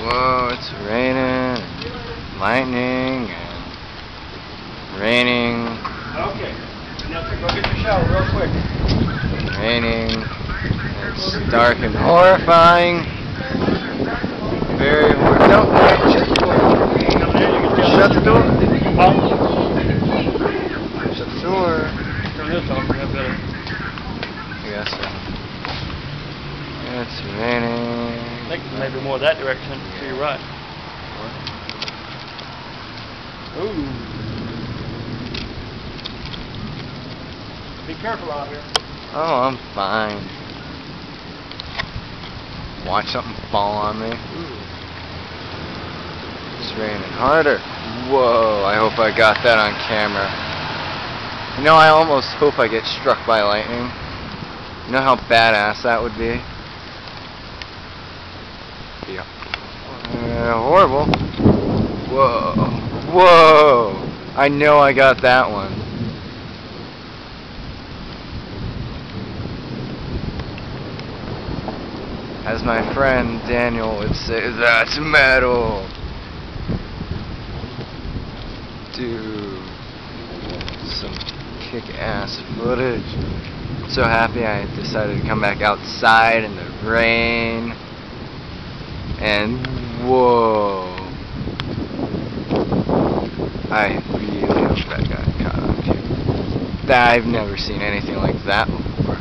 Whoa, it's raining, and lightning, and raining. Okay, now go get your shower real quick. Raining. It's dark and horrifying. Very horrifying. No, shut the door. Shut the door. Shut the door. Turn this off. We have better. Yes, sir. It's raining. I think maybe more that direction to your right. Ooh. Be careful out here. Oh, I'm fine. Watch something fall on me. Ooh. It's raining harder. Whoa, I hope I got that on camera. You know, I almost hope I get struck by lightning. You know how badass that would be? Yeah. Horrible. Whoa. Whoa. I know I got that one. As my friend Daniel would say, that's metal. Dude. Some kick-ass footage. I'm so happy I decided to come back outside in the rain. And whoa. I really hope that got caught on camera. I've never seen anything like that before.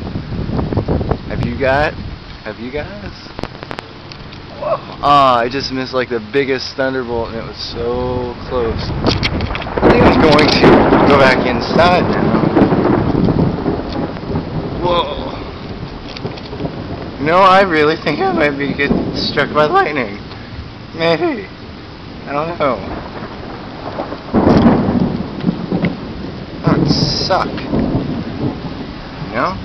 Have you guys? Whoa. Ah, I just missed like the biggest thunderbolt and it was so close. I think I'm going to go back inside now. Whoa. No, I really think I might be getting struck by lightning. Maybe. I don't know. That would suck. You know?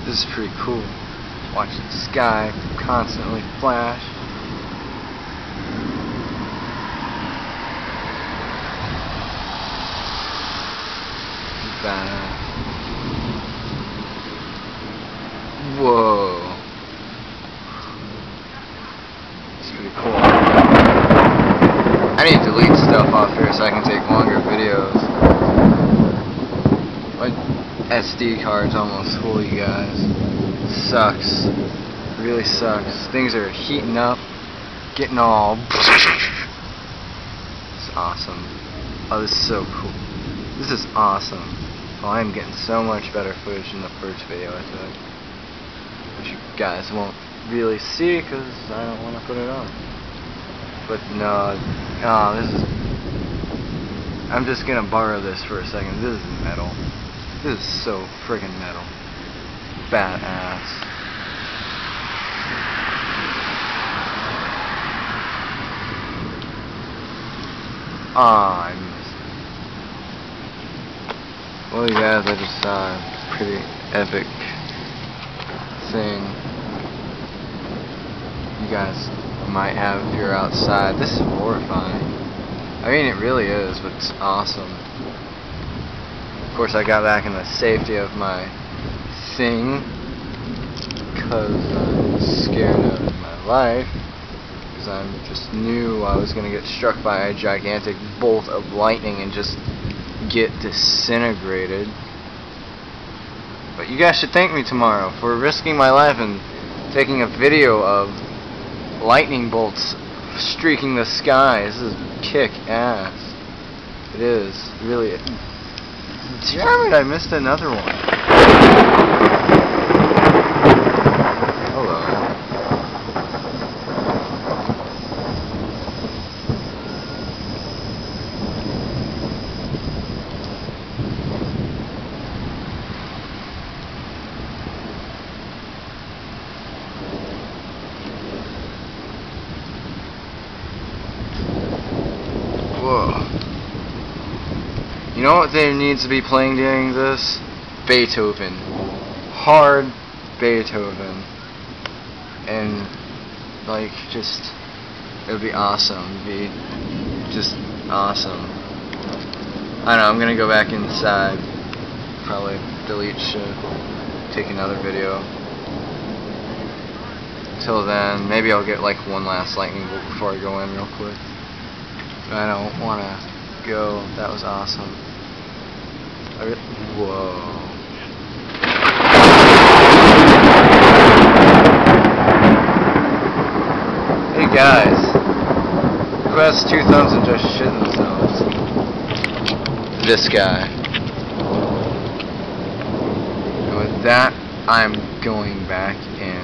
This is pretty cool. Watching the sky constantly flash. Badass. Whoa. It's pretty cool. I need to delete stuff off here so I can take longer videos. My SD card's almost full, you guys. Sucks. Really sucks. Things are heating up, getting all. It's awesome. Oh, this is so cool. This is awesome. Oh, I'm getting so much better footage in the first video, I think. Which you guys won't really see because I don't want to put it on. But no, this is. I'm just gonna borrow this for a second. This is metal. This is so friggin' metal. Badass. Ah, I missed it. Well, you guys, I just saw a pretty epic thing. You guys might have if you're outside. This is horrifying. I mean, it really is, but it's awesome. Of course, I got back in the safety of my thing because I'm scared out of my life because I just knew I was going to get struck by a gigantic bolt of lightning and just get disintegrated. But you guys should thank me tomorrow for risking my life and taking a video of lightning bolts streaking the sky. This is kick-ass. It is, really. Damn it, I missed another one. Hello. You know what there needs to be playing during this? Beethoven. Hard Beethoven. And like just it would be awesome. It'd be just awesome. I don't know, I'm gonna go back inside. Probably delete shit. Take another video. Till then, maybe I'll get like one last lightning bolt before I go in real quick. But I don't wanna go. That was awesome. Whoa. Hey guys, who has 2 thumbs and just shit themselves? This guy. And with that, I'm going back in.